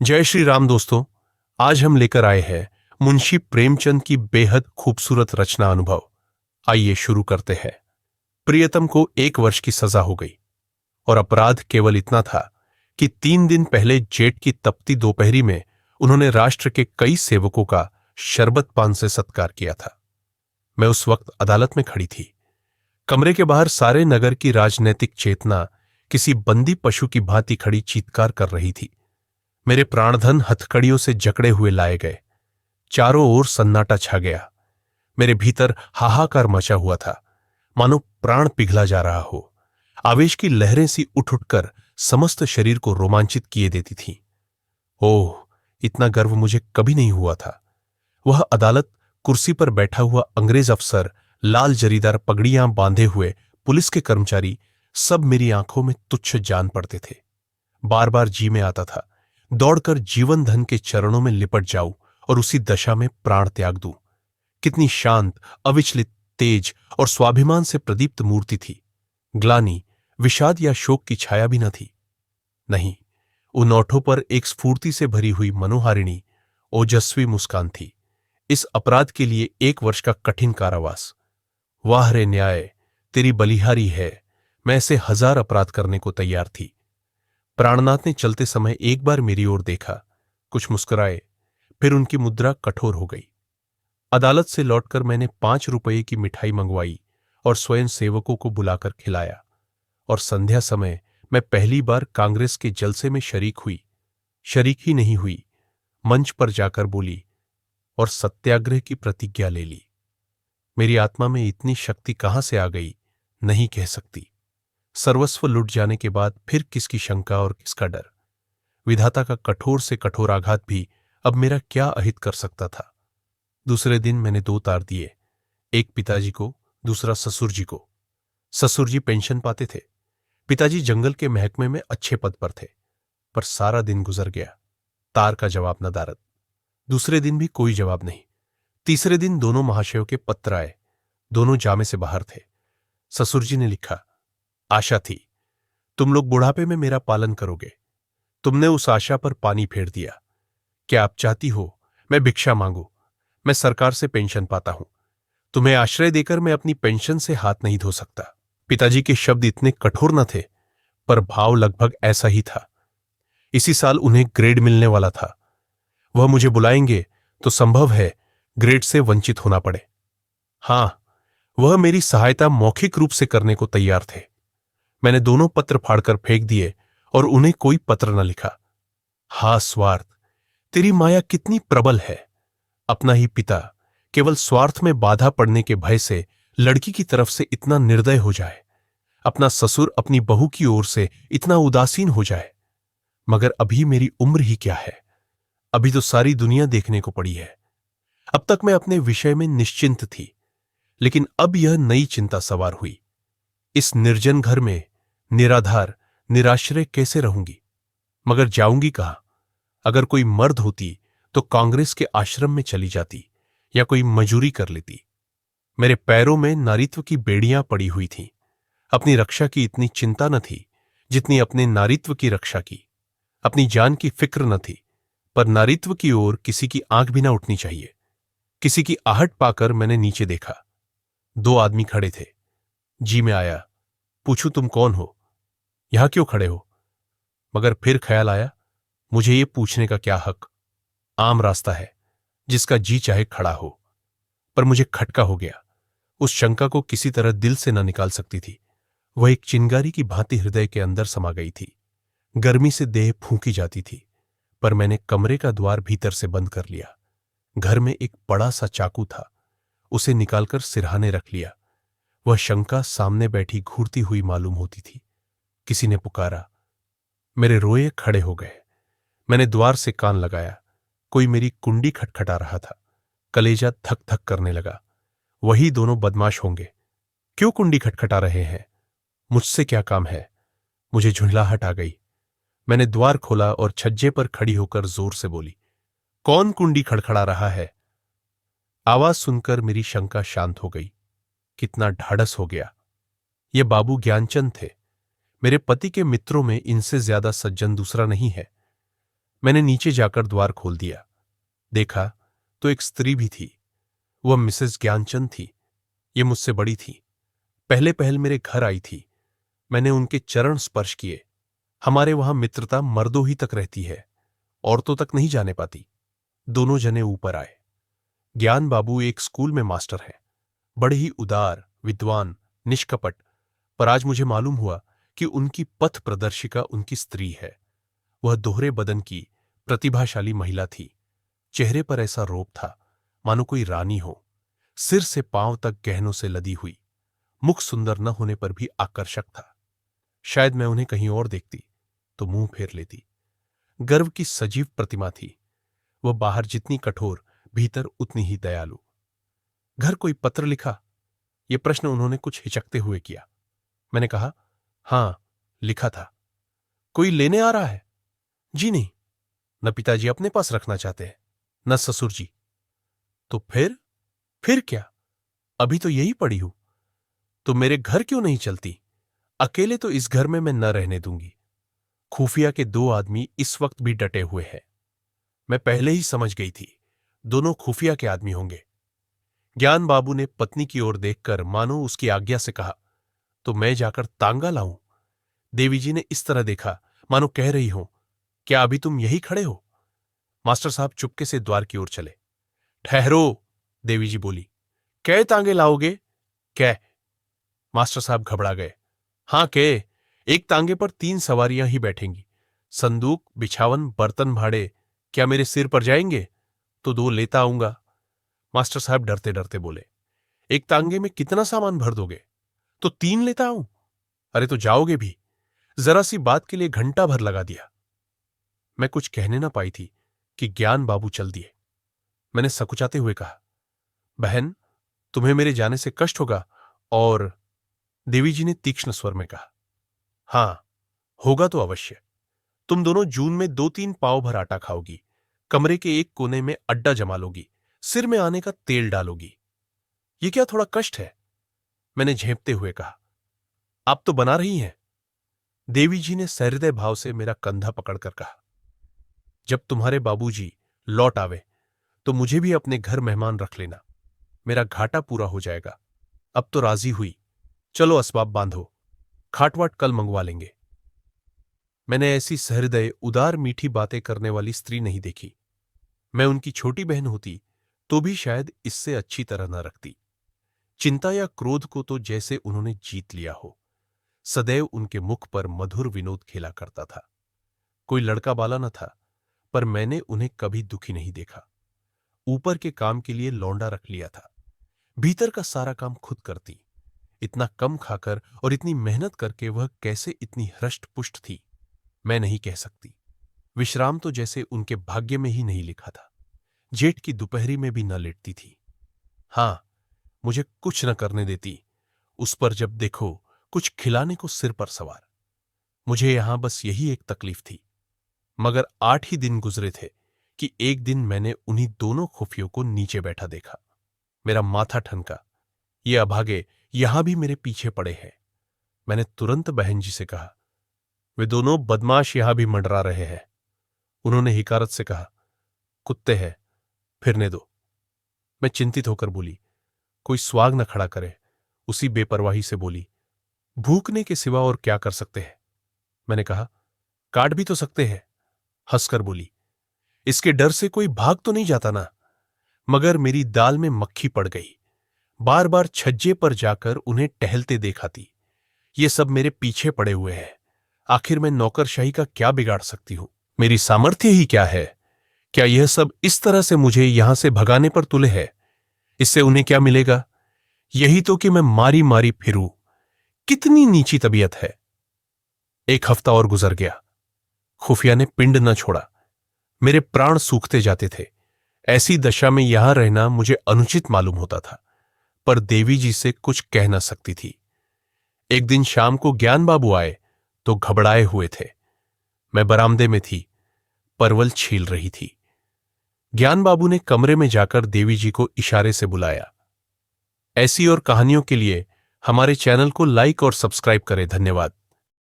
जय श्री राम दोस्तों। आज हम लेकर आए हैं मुंशी प्रेमचंद की बेहद खूबसूरत रचना अनुभव। आइए शुरू करते हैं। प्रियतम को 1 वर्ष की सजा हो गई और अपराध केवल इतना था कि 3 दिन पहले जेठ की तपती दोपहरी में उन्होंने राष्ट्र के कई सेवकों का शरबत पान से सत्कार किया था। मैं उस वक्त अदालत में खड़ी थी। कमरे के बाहर सारे नगर की राजनैतिक चेतना किसी बंदी पशु की भांति खड़ी चीत्कार कर रही थी। मेरे प्राणधन हथकड़ियों से जकड़े हुए लाए गए। चारों ओर सन्नाटा छा गया। मेरे भीतर हाहाकार मचा हुआ था, मानो प्राण पिघला जा रहा हो। आवेश की लहरें सी उठ उठकर समस्त शरीर को रोमांचित किए देती थीं। ओह, इतना गर्व मुझे कभी नहीं हुआ था। वह अदालत, कुर्सी पर बैठा हुआ अंग्रेज अफसर, लाल जरीदार पगड़ियां बांधे हुए पुलिस के कर्मचारी, सब मेरी आंखों में तुच्छ जान पड़ते थे। बार बार जी में आता था दौड़कर जीवन धन के चरणों में लिपट जाऊं और उसी दशा में प्राण त्याग दूं। कितनी शांत, अविचलित, तेज और स्वाभिमान से प्रदीप्त मूर्ति थी। ग्लानि, विषाद या शोक की छाया भी न थी। नहीं, उन ओठों पर एक स्फूर्ति से भरी हुई मनोहारिणी, ओजस्वी मुस्कान थी। इस अपराध के लिए 1 वर्ष का कठिन कारावास। वाह रे न्याय, तेरी बलिहारी है। मैं ऐसे 1000 अपराध करने को तैयार थी। प्राणनाथ ने चलते समय एक बार मेरी ओर देखा, कुछ मुस्कुराए, फिर उनकी मुद्रा कठोर हो गई। अदालत से लौटकर मैंने 5 रुपये की मिठाई मंगवाई और स्वयं सेवकों को बुलाकर खिलाया। और संध्या समय मैं पहली बार कांग्रेस के जलसे में शरीक हुई। शरीक ही नहीं हुई, मंच पर जाकर बोली और सत्याग्रह की प्रतिज्ञा ले ली। मेरी आत्मा में इतनी शक्ति कहां से आ गई, नहीं कह सकती। सर्वस्व लुट जाने के बाद फिर किसकी शंका और किसका डर। विधाता का कठोर से कठोर आघात भी अब मेरा क्या अहित कर सकता था। दूसरे दिन मैंने 2 तार दिए, एक पिताजी को, दूसरा ससुर जी को। ससुर जी पेंशन पाते थे, पिताजी जंगल के महकमे में अच्छे पद पर थे। पर सारा दिन गुजर गया, तार का जवाब नदारद। दूसरे दिन भी कोई जवाब नहीं। तीसरे दिन दोनों महाशयों के पत्र आए। दोनों जामे से बाहर थे। ससुर जी ने लिखा, आशा थी तुम लोग बुढ़ापे में मेरा पालन करोगे। तुमने उस आशा पर पानी फेर दिया। क्या आप चाहती हो मैं भिक्षा मांगू? मैं सरकार से पेंशन पाता हूं। तुम्हें आश्रय देकर मैं अपनी पेंशन से हाथ नहीं धो सकता। पिताजी के शब्द इतने कठोर न थे, पर भाव लगभग ऐसा ही था। इसी साल उन्हें ग्रेड मिलने वाला था। वह मुझे बुलाएंगे तो संभव है ग्रेड से वंचित होना पड़े। हां, वह मेरी सहायता मौखिक रूप से करने को तैयार थे। मैंने दोनों पत्र फाड़कर फेंक दिए और उन्हें कोई पत्र न लिखा। हा स्वार्थ, तेरी माया कितनी प्रबल है। अपना ही पिता केवल स्वार्थ में बाधा पड़ने के भय से लड़की की तरफ से इतना निर्दय हो जाए, अपना ससुर अपनी बहू की ओर से इतना उदासीन हो जाए। मगर अभी मेरी उम्र ही क्या है, अभी तो सारी दुनिया देखने को पड़ी है। अब तक मैं अपने विषय में निश्चिंत थी, लेकिन अब यह नई चिंता सवार हुई। इस निर्जन घर में निराधार, निराश्रय कैसे रहूंगी? मगर जाऊंगी कहां? अगर कोई मर्द होती तो कांग्रेस के आश्रम में चली जाती या कोई मजूरी कर लेती। मेरे पैरों में नारीत्व की बेड़ियां पड़ी हुई थीं। अपनी रक्षा की इतनी चिंता न थी जितनी अपने नारीत्व की रक्षा की। अपनी जान की फिक्र न थी, पर नारीत्व की ओर किसी की आंख भी न उठनी चाहिए। किसी की आहट पाकर मैंने नीचे देखा। 2 आदमी खड़े थे। जी में आया, पूछूं तुम कौन हो? यहां क्यों खड़े हो? मगर फिर ख्याल आया, मुझे ये पूछने का क्या हक? आम रास्ता है, जिसका जी चाहे खड़ा हो। पर मुझे खटका हो गया। उस शंका को किसी तरह दिल से न निकाल सकती थी। वह एक चिंगारी की भांति हृदय के अंदर समा गई थी। गर्मी से देह फूंकी जाती थी। पर मैंने कमरे का द्वार भीतर से बंद कर लिया। घर में एक बड़ा सा चाकू था, उसे निकालकर सिरहाने रख लिया। वह शंका सामने बैठी घूरती हुई मालूम होती थी। किसी ने पुकारा। मेरे रोए खड़े हो गए। मैंने द्वार से कान लगाया। कोई मेरी कुंडी खटखटा रहा था। कलेजा धक धक करने लगा। वही दोनों बदमाश होंगे। क्यों कुंडी खटखटा रहे हैं? मुझसे क्या काम है? मुझे झुंझलाहट आ गई। मैंने द्वार खोला और छज्जे पर खड़ी होकर जोर से बोली, कौन कुंडी खड़खड़ा रहा है? आवाज सुनकर मेरी शंका शांत हो गई। कितना ढाढ़स हो गया। ये बाबू ज्ञानचंद थे। मेरे पति के मित्रों में इनसे ज्यादा सज्जन दूसरा नहीं है। मैंने नीचे जाकर द्वार खोल दिया। देखा तो एक स्त्री भी थी। वह मिसेस ज्ञानचंद थी। ये मुझसे बड़ी थी। पहले पहल मेरे घर आई थी। मैंने उनके चरण स्पर्श किए। हमारे वहां मित्रता मर्दों ही तक रहती है, औरतों तक नहीं जाने पाती। दोनों जने ऊपर आए। ज्ञान बाबू एक स्कूल में मास्टर हैं, बड़े ही उदार, विद्वान, निष्कपट। पर आज मुझे मालूम हुआ कि उनकी पथ प्रदर्शिका उनकी स्त्री है। वह दोहरे बदन की प्रतिभाशाली महिला थी। चेहरे पर ऐसा रोब था मानो कोई रानी हो। सिर से पांव तक गहनों से लदी हुई। मुख सुंदर न होने पर भी आकर्षक था। शायद मैं उन्हें कहीं और देखती तो मुंह फेर लेती। गर्व की सजीव प्रतिमा थी। वह बाहर जितनी कठोर, भीतर उतनी ही दयालु। घर कोई पत्र लिखा? यह प्रश्न उन्होंने कुछ हिचकते हुए किया। मैंने कहा, हां, लिखा था। कोई लेने आ रहा है? जी नहीं। न पिताजी अपने पास रखना चाहते हैं, न ससुर जी। तो फिर क्या? अभी तो यही पड़ी हूं। तो मेरे घर क्यों नहीं चलती? अकेले तो इस घर में मैं न रहने दूंगी। खुफिया के 2 आदमी इस वक्त भी डटे हुए हैं। मैं पहले ही समझ गई थी, दोनों खुफिया के आदमी होंगे। ज्ञान बाबू ने पत्नी की ओर देखकर मानो उसकी आज्ञा से कहा, तो मैं जाकर तांगा लाऊं? देवी जी ने इस तरह देखा मानो कह रही हो, क्या अभी तुम यही खड़े हो? मास्टर साहब चुपके से द्वार की ओर चले। ठहरो, देवी जी बोली। कै तांगे लाओगे? कै? मास्टर साहब घबरा गए। हां, कै। एक तांगे पर 3 सवारियां ही बैठेंगी। संदूक, बिछावन, बर्तन भाड़े क्या मेरे सिर पर जाएंगे? तो 2 लेता आऊंगा। मास्टर साहब डरते डरते बोले, एक तांगे में कितना सामान भर दोगे? तो 3 लेता आऊं। अरे तो जाओगे भी? जरा सी बात के लिए घंटा भर लगा दिया। मैं कुछ कहने ना पाई थी कि ज्ञान बाबू चल दिए। मैंने सकुचाते हुए कहा, बहन, तुम्हें मेरे जाने से कष्ट होगा? और देवी जी ने तीक्ष्ण स्वर में कहा, हां, होगा तो अवश्य। तुम दोनों जून में 2-3 पाव भर आटा खाओगी, कमरे के एक कोने में अड्डा जमा लोगी, सिर में आने का तेल डालोगी। ये क्या थोड़ा कष्ट है? मैंने झेंपते हुए कहा, आप तो बना रही हैं। देवी जी ने सहृदय भाव से मेरा कंधा पकड़कर कहा, जब तुम्हारे बाबूजी लौट आवे तो मुझे भी अपने घर मेहमान रख लेना। मेरा घाटा पूरा हो जाएगा। अब तो राजी हुई। चलो असबाब बांधो, खाटवाट कल मंगवा लेंगे। मैंने ऐसी सहृदय, उदार, मीठी बातें करने वाली स्त्री नहीं देखी। मैं उनकी छोटी बहन होती तो भी शायद इससे अच्छी तरह न रखती। चिंता या क्रोध को तो जैसे उन्होंने जीत लिया हो। सदैव उनके मुख पर मधुर विनोद खेला करता था। कोई लड़का बाला न था, पर मैंने उन्हें कभी दुखी नहीं देखा। ऊपर के काम के लिए लौंडा रख लिया था, भीतर का सारा काम खुद करती। इतना कम खाकर और इतनी मेहनत करके वह कैसे इतनी हृष्ट पुष्ट थी, मैं नहीं कह सकती। विश्राम तो जैसे उनके भाग्य में ही नहीं लिखा था। जेठ की दोपहरी में भी न लेटती थी। हां, मुझे कुछ न करने देती। उस पर जब देखो कुछ खिलाने को सिर पर सवार। मुझे यहां बस यही एक तकलीफ थी। मगर 8 ही दिन गुजरे थे कि एक दिन मैंने उन्हीं दोनों खुफियों को नीचे बैठा देखा। मेरा माथा ठनका। ये अभागे यहां भी मेरे पीछे पड़े हैं। मैंने तुरंत बहन जी से कहा, वे दोनों बदमाश यहां भी मंडरा रहे हैं। उन्होंने हिकारत से कहा, कुत्ते हैं, फिरने दो। मैं चिंतित होकर बोली, कोई स्वाग न खड़ा करे। उसी बेपरवाही से बोली, भूखने के सिवा और क्या कर सकते हैं? मैंने कहा, काट भी तो सकते हैं। हंसकर बोली, इसके डर से कोई भाग तो नहीं जाता ना? मगर मेरी दाल में मक्खी पड़ गई। बार बार छज्जे पर जाकर उन्हें टहलते देखा थी। ये सब मेरे पीछे पड़े हुए हैं। आखिर मैं नौकरशाही का क्या बिगाड़ सकती हूं? मेरी सामर्थ्य ही क्या है? क्या यह सब इस तरह से मुझे यहां से भगाने पर तुले है? इससे उन्हें क्या मिलेगा? यही तो कि मैं मारी मारी फिरूं। कितनी नीची तबीयत है। 1 हफ्ता और गुजर गया। खुफिया ने पिंड न छोड़ा। मेरे प्राण सूखते जाते थे। ऐसी दशा में यहां रहना मुझे अनुचित मालूम होता था, पर देवी जी से कुछ कह न सकती थी। एक दिन शाम को ज्ञान बाबू आए तो घबराए हुए थे। मैं बरामदे में थी, परवल छील रही थी। ज्ञान बाबू ने कमरे में जाकर देवी जी को इशारे से बुलाया। ऐसी और कहानियों के लिए हमारे चैनल को लाइक और सब्सक्राइब करें। धन्यवाद।